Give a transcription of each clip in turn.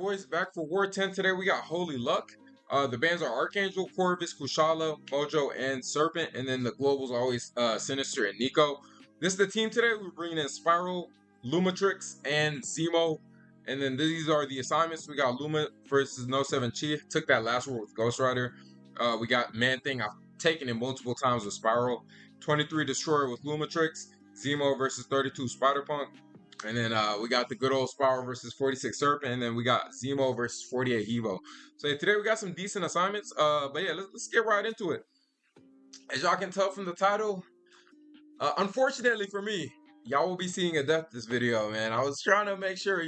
boys? Back for War 10 today. We got Holy Luck. The bands are Archangel, Corvus, Kushala, Mojo, and Serpent. And then the globals always Sinister and Nico. This is the team today. We're bringing in Spiral, Lumatrix, and Zemo. And then these are the assignments. We got Luma versus No 7 Chi. Took that last one with Ghost Rider. We got Man Thing. I've taken it multiple times with Spiral. 23 Destroyer with Lumatrix. Zemo versus 32 Spider-Punk. And then we got the good old Spiral versus 46 Serpent, and then we got Zemo versus 48 Evo. So yeah, today we got some decent assignments. But yeah, let's get right into it. As y'all can tell from the title, unfortunately for me, y'all will be seeing a death this video, man. I was trying to make sure,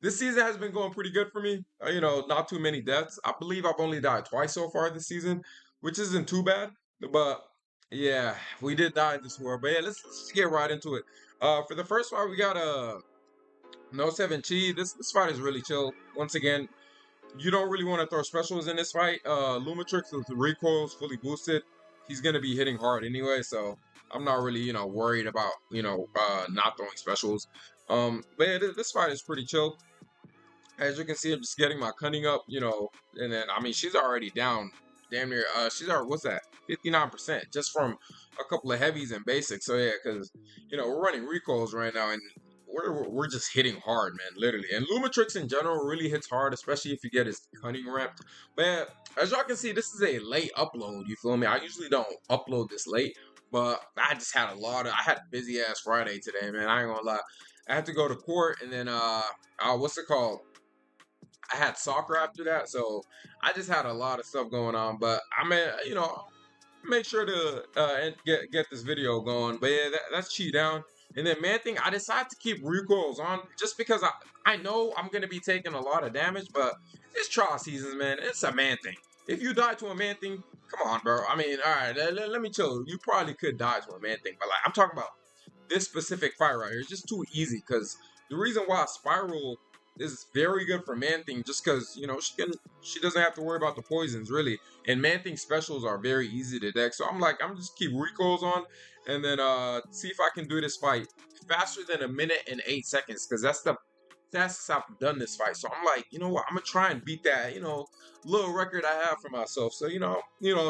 this season has been going pretty good for me. Not too many deaths. I believe I've only died twice so far this season, which isn't too bad. But yeah, we did die this war. But yeah, let's get right into it. For the first fight, we got No 7 Chi. This fight is really chill. Once again, you don't really want to throw specials in this fight. Lumatrix with the recoils fully boosted. He's gonna be hitting hard anyway, so I'm not really worried about not throwing specials. But yeah, this fight is pretty chill. As you can see, I'm just getting my cunning up, and then I mean she's already down damn near she's already, what's that, 59% just from a couple of heavies and basics. So yeah, because we're running recoils right now, and we're just hitting hard, man, literally. And Lumatrix in general really hits hard, especially if you get his cunning repped. But yeah, as y'all can see, this is a late upload, you feel me? I usually don't upload this late, but I just had I had a busy ass Friday today, man. I ain't gonna lie. I had to go to court, and then what's it called, I had soccer after that, so I just had a lot of stuff going on. But I mean, make sure to get this video going. But yeah, that's Chi down. And then Man Thing, I decided to keep recoils on just because I know I'm gonna be taking a lot of damage, but it's trial seasons, man. It's a Man Thing. If you die to a Man Thing, come on, bro. I mean, all right, let me chill. You probably could die to a Man Thing, but like I'm talking about this specific fight right here. It's just too easy, because the reason why Spiral is very good for Man Thing, just because she doesn't have to worry about the poisons really, and Man Thing specials are very easy to deck. So I'm just keep recoils on, and then see if I can do this fight faster than 1minute and 8 seconds, because that's the fastest I've done this fight. So I'm like, you know what, I'm gonna try and beat that little record I have for myself. So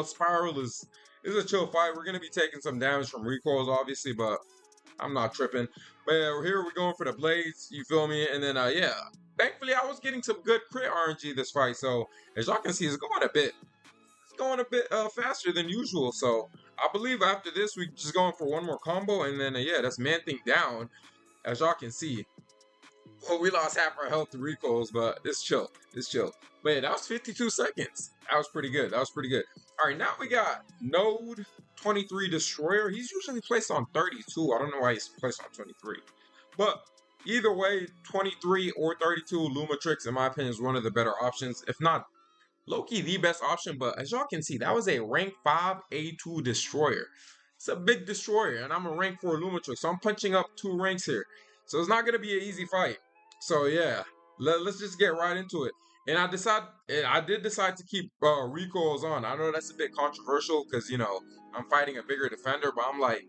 Spiral is a chill fight. We're gonna be taking some damage from recoils obviously, but I'm not tripping. But yeah, here we're going for the blades, you feel me? And then yeah, thankfully I was getting some good crit RNG this fight. So as y'all can see, it's going a bit faster than usual. So I believe after this we just going for one more combo, and then yeah, that's Man Thing down. As y'all can see, well, we lost half our health to recoils, but it's chill. But yeah, that was 52 seconds. That was pretty good. All right, now we got Node 23 Destroyer. He's usually placed on 32. I don't know why he's placed on 23. But either way, 23 or 32, Lumatrix, in my opinion, is one of the better options. If not, low-key the best option. But as y'all can see, that was a rank 5 A2 Destroyer. It's a big Destroyer, and I'm a rank 4 Lumatrix. So I'm punching up 2 ranks here. So it's not going to be an easy fight. So yeah, let's just get right into it. And I did decide to keep recoils on. I know that's a bit controversial, because I'm fighting a bigger defender, but I'm like,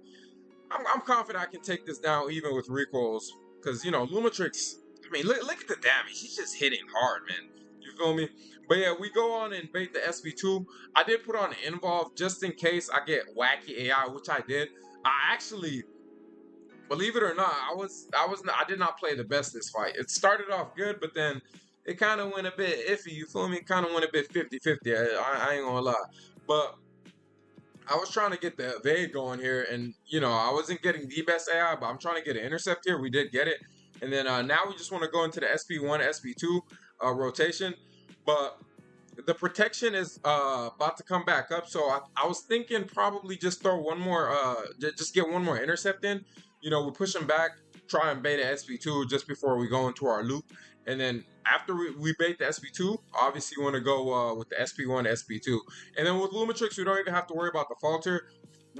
I'm confident I can take this down even with recoils, because Lumatrix, I mean, look at the damage. He's just hitting hard, man. You feel me? But yeah, we go on and bait the SB2. I did put on Involve just in case I get wacky AI, which I did. I actually, believe it or not, I did not play the best this fight. It started off good, but then it kind of went a bit iffy, you feel me? It kind of went a bit 50-50, I ain't gonna lie. But I was trying to get the evade going here, and I wasn't getting the best AI, but I'm trying to get an intercept here. We did get it. And then now we just want to go into the SP1, SP2 rotation. But the protection is about to come back up, so I was thinking probably just throw one more, just get one more intercept in. We're pushing back, try and bait the SP2 just before we go into our loop. And then after we bait the SP2, obviously you want to go with the SP1, SP2. And then with Lumatrix, we don't even have to worry about the falter.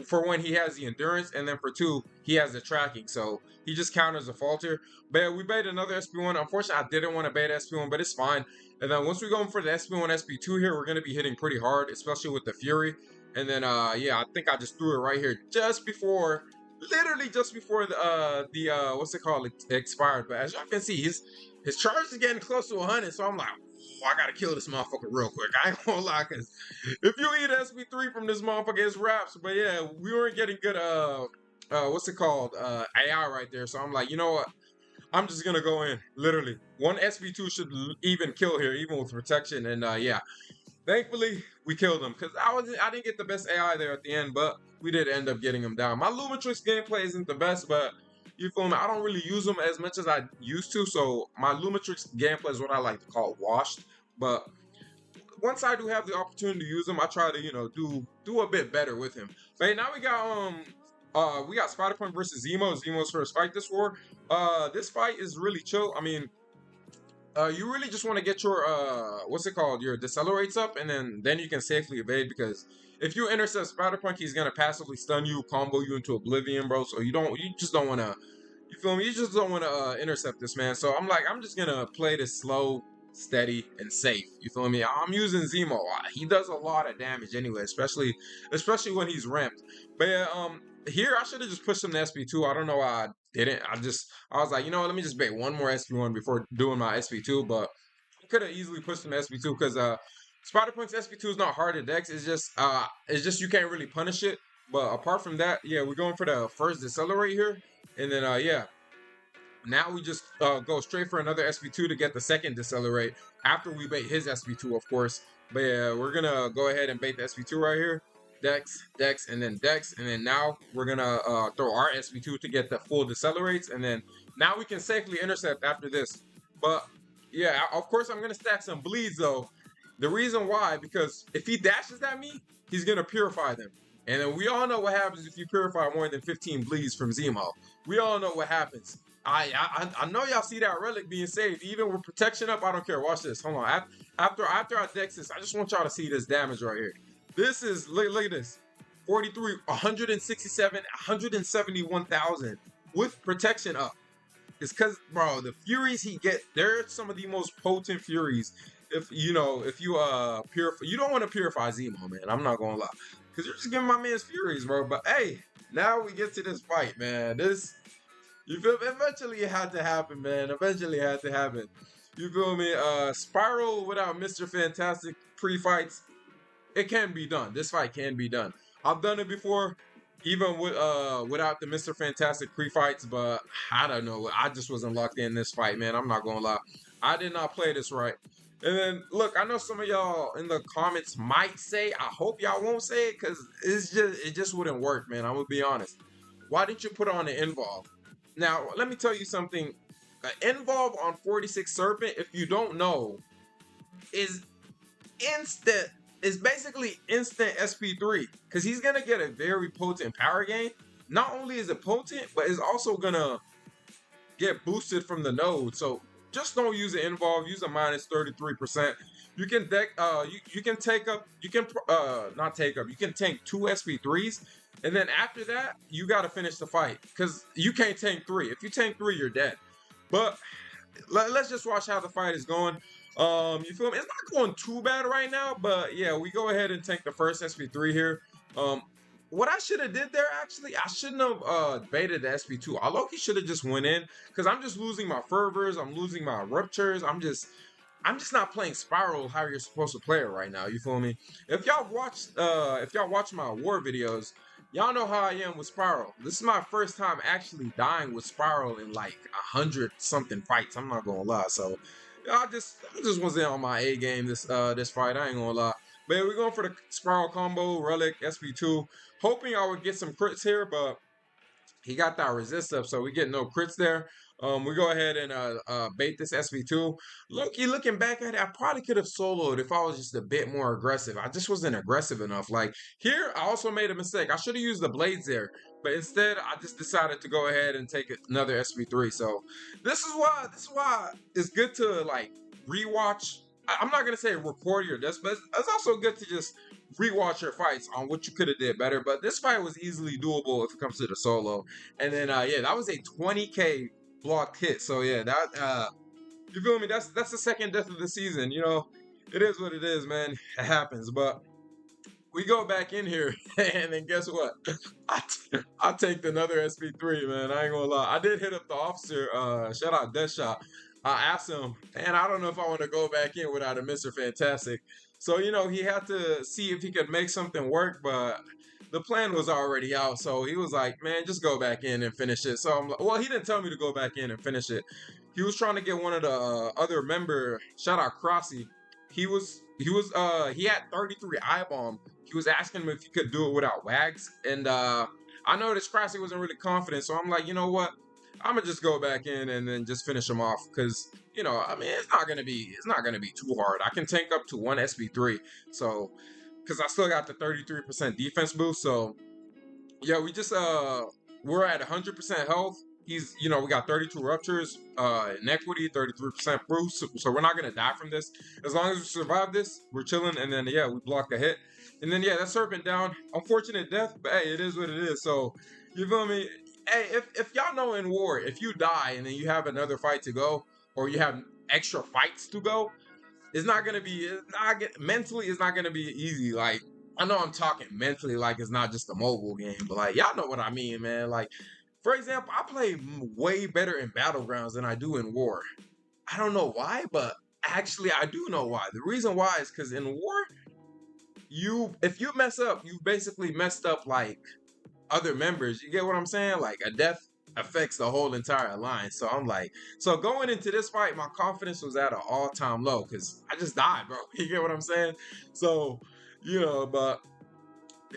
For one, he has the endurance, and then for two, he has the tracking. So he just counters the falter. But we bait another SP1. Unfortunately, I didn't want to bait SP1, but it's fine. And then once we go for the SP1, SP2 here, we're going to be hitting pretty hard, especially with the Fury. And then, yeah, I think I just threw it right here just before, literally just before the what's it called, expired. But as y'all can see, his charge is getting close to 100, so I'm like, oh, I gotta kill this motherfucker real quick. I ain't gonna lie, cause if you eat SP3 from this motherfucker, it's raps. But yeah, we weren't getting good what's it called? AI right there. So I'm like, you know what? I'm just gonna go in. Literally. One SP2 should even kill here, even with protection. And yeah. Thankfully, we killed him. Cause I didn't get the best AI there at the end, but we did end up getting him down. My Lumatrix gameplay isn't the best, but you feel me? I don't really use them as much as I used to. So my Lumatrix gameplay is what I like to call washed. But once I do have the opportunity to use him, I try to, do a bit better with him. But hey, now we got Spider-Punk versus Zemo. Zemo's first fight this war. This fight is really chill. I mean, you really just want to get your what's it called? Your decelerates up, and then you can safely evade, because if you intercept Spider-Punk, he's gonna passively stun you, combo you into oblivion, bro. So you just don't wanna, you feel me? You just don't wanna intercept this, man. So I'm just gonna play this slow, steady, and safe. You feel me? I'm using Zemo. He does a lot of damage anyway, especially when he's ramped. But yeah, here I should have just pushed him to SP2. I don't know why I didn't. I was like, you know what, let me just bait one more SP1 before doing my SP2, but I could have easily pushed him to SP2, because Spider-Punk's SP2 is not hard to dex. It's just you can't really punish it. But apart from that, yeah, we're going for the first decelerate here. And then yeah. Now we just go straight for another SP2 to get the second decelerate after we bait his SP2, of course. But yeah, we're gonna go ahead and bait the SP2 right here. Dex, Dex, and then Dex, and then now we're gonna throw our SP2 to get the full decelerates, and then now we can safely intercept after this. But yeah, of course I'm gonna stack some bleeds though. The reason why, because if he dashes at me, he's gonna purify them, and then we all know what happens if you purify more than 15 bleeds from Zemo. We all know what happens. I know y'all see that relic being saved, even with protection up. I don't care. Watch this. Hold on. After I dex this, I just want y'all to see this damage right here. This is, look at this, 43, 167, 171,000 with protection up. It's because, bro, the Furies he get, they're some of the most potent Furies. If you purify, you don't want to purify Zemo, man. I'm not gonna lie, because you're just giving my man's Furies, bro. But hey, now we get to this fight, man. You feel me? Eventually it had to happen, man. Eventually it had to happen. You feel me? Spiral without Mr. Fantastic pre-fights, it can be done. This fight can be done. I've done it before, even with without the Mr. Fantastic pre-fights, but I don't know. I just wasn't locked in this fight, man. I'm not gonna lie. I did not play this right. And then look, I know some of y'all in the comments might say, I hope y'all won't say it, because it just wouldn't work, man. I'm gonna be honest. Why didn't you put on an involve? Now, let me tell you something. An involve on 46 Serpent, if you don't know, is instant. It's basically instant SP3, because he's gonna get a very potent power gain. Not only is it potent, but it's also gonna get boosted from the node. So just don't use an involve. Use a minus 33%. You can deck. You can take up. You can not take up. You can tank 2 SP3s. And then after that, you got to finish the fight, because you can't tank 3. If you tank 3, you're dead. But let's just watch how the fight is going. You feel me? It's not going too bad right now, but yeah, we go ahead and tank the first SP3 here. What I should have did there, actually, I shouldn't have baited the SP2. I low-key should have just went in, because I'm just losing my fervors. I'm losing my ruptures. I'm just not playing Spiral how you're supposed to play it right now. You feel me? If y'all watch my war videos, y'all know how I am with Spiral. This is my first time actually dying with Spiral in like 100 something fights. I'm not gonna lie. So I just wasn't on my A game this fight. I ain't gonna lie. But yeah, we're going for the Spiral combo, Relic, SP2. Hoping I would get some crits here, but he got that resist up, so we get no crits there. We go ahead and bait this SP2. Looking back at it, I probably could have soloed if I was just a bit more aggressive. I just wasn't aggressive enough. Like here, I also made a mistake. I should have used the blades there, but instead I just decided to go ahead and take another SP3. So this is why it's good to like rewatch. I'm not gonna say record your deaths, but it's also good to just rewatch your fights on what you could have did better. But this fight was easily doable if it comes to the solo. And then yeah, that was a 20k blocked hit. So yeah, that you feel me? That's the second death of the season. You know, it is what it is, man. It happens. But we go back in here, and then guess what? I take another SP3, man. I ain't gonna lie. I did hit up the officer. Shout out Deathshot. I asked him, and I don't know if I want to go back in without a Mr. Fantastic. So, he had to see if he could make something work, but the plan was already out. So he was like, man, just go back in and finish it. So I'm like, well, he didn't tell me to go back in and finish it. He was trying to get one of the other member, shout out Crossy. He had 33 eye bomb. He was asking him if he could do it without wags. And I noticed Crossy wasn't really confident. So I'm like, you know what? I'm gonna just go back in and then just finish him off because I mean it's not gonna be too hard. I can tank up to one SB3, so because I still got the 33% defense boost. So yeah, we're at 100% health. We got 32 ruptures, inequity, 33% boost. So we're not gonna die from this as long as we survive this. We're chilling, and then yeah, we block a hit, and then yeah, that Serpent down. Unfortunate death, but hey, it is what it is. So you feel me? Hey, if y'all know in war, if you die and then you have another fight to go, or you have extra fights to go, mentally, it's not gonna be easy. Like, I know I'm talking mentally like it's not just a mobile game, but like, y'all know what I mean, man. Like, for example, I play way better in Battlegrounds than I do in war. I don't know why, but actually I do know why. The reason why is because in war, if you mess up, you basically messed up like other members. You get what I'm saying? Like, a death affects the whole entire alliance. So I'm like, so going into this fight, my confidence was at an all-time low because I just died, bro. You get what I'm saying? So, but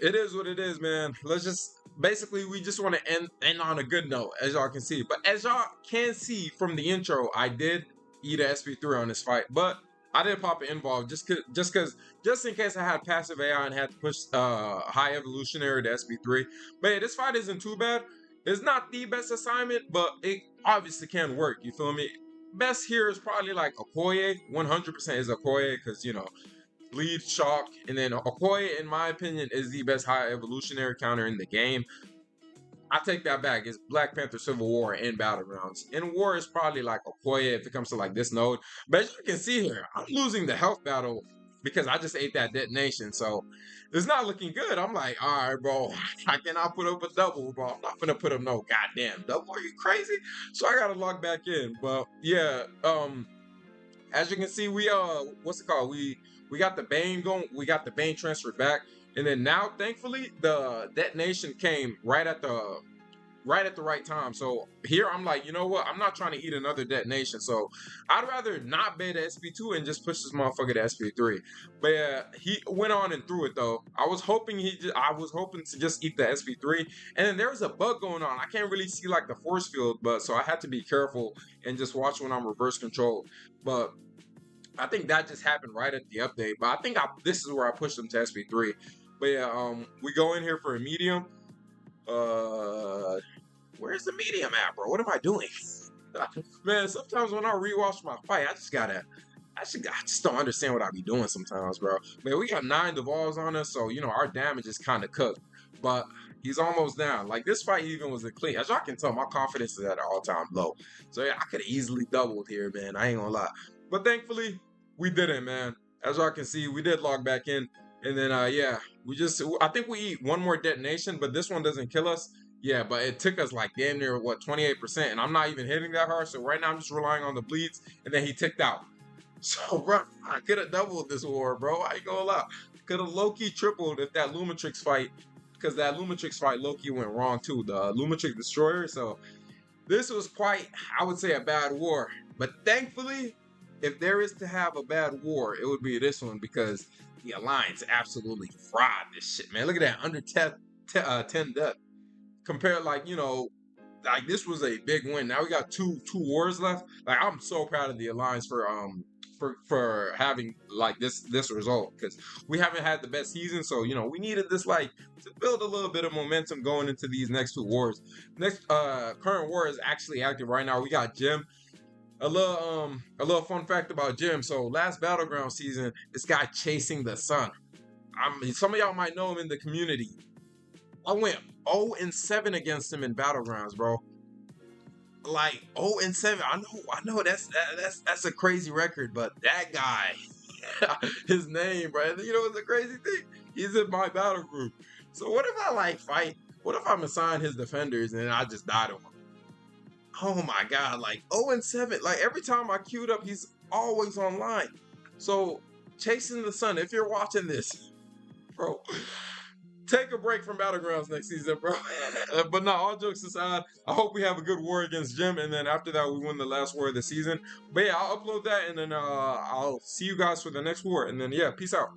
it is what it is, man. Let's just basically we just want to end on a good note, as y'all can see. But as y'all can see from the intro, I did eat a SP3 on this fight, but I did pop an involve just in case I had passive AI and had to push high evolutionary to SP3. But yeah, this fight isn't too bad. It's not the best assignment, but it obviously can work. You feel me? Best here is probably like Okoye. 100% is Okoye because bleed, shock, and then Okoye, in my opinion, is the best high evolutionary counter in the game. I take that back. It's Black Panther Civil War and Battlegrounds. In war, it's probably like Okoye if it comes to like this node. But as you can see here, I'm losing the health battle because I just ate that detonation. So it's not looking good. I'm like, all right, bro, I cannot put up a double, bro. I'm not gonna put up no goddamn double. Are you crazy? So I gotta log back in. But yeah, as you can see, we what's it called? We got the Bane going. We got the Bane transferred back. And then now, thankfully, the detonation came right at the right time. So here I'm like, you know what? I'm not trying to eat another detonation. So I'd rather not bait SP2 and just push this motherfucker to SP3. But yeah, he went on and threw it though. I was hoping to just eat the SP3. And then there was a bug going on. I can't really see like the force field, but so I had to be careful and just watch when I'm reverse controlled. But I think that just happened right at the update. But I think this is where I pushed them to SP3. But yeah, we go in here for a medium. Where's the medium at, bro? What am I doing? Man, sometimes when I rewatch my fight, I just don't understand what I be doing sometimes, bro. Man, we got 9 devolves on us, so our damage is kind of cooked. But he's almost down. Like, this fight even was a clean. As y'all can tell, my confidence is at an all-time low. So yeah, I could have easily doubled here, man. I ain't gonna lie. But thankfully, we didn't, man. As y'all can see, we did log back in. And then, yeah, I think we eat one more detonation, but this one doesn't kill us. Yeah, but it took us like damn near, 28%, and I'm not even hitting that hard. So right now I'm just relying on the bleeds, and then he ticked out. So, bro, I could have doubled this war, bro. I ain't gonna lie. Could have low-key tripled if that Lumatrix fight, because that Lumatrix fight low-key went wrong too, the Lumatrix Destroyer. So this was quite, I would say, a bad war. But thankfully, if there is to have a bad war, it would be this one because the Alliance absolutely fried this shit, man. Look at that, under 10 death. Compared, like this was a big win. Now we got two wars left. Like, I'm so proud of the Alliance for having like this result because we haven't had the best season. So we needed this like to build a little bit of momentum going into these next 2 wars. Next current war is actually active right now. We got Jim. A little fun fact about Jim. So last Battleground season, this guy chasing the sun. Some of y'all might know him in the community. I went 0-7 against him in Battlegrounds, bro. Like 0-7. I know that's a crazy record, but that guy, his name, bro. It's a crazy thing. He's in my battle group. So what if I fight? What if I'm assigning his defenders and I just die to him? Oh my god, like 0-7. Like every time I queued up, he's always online. So chasing the sun, if you're watching this, bro, take a break from Battlegrounds next season, bro. But no, all jokes aside, I hope we have a good war against Jim, and then after that, we win the last war of the season. But yeah, I'll upload that, and then I'll see you guys for the next war, and then yeah, peace out.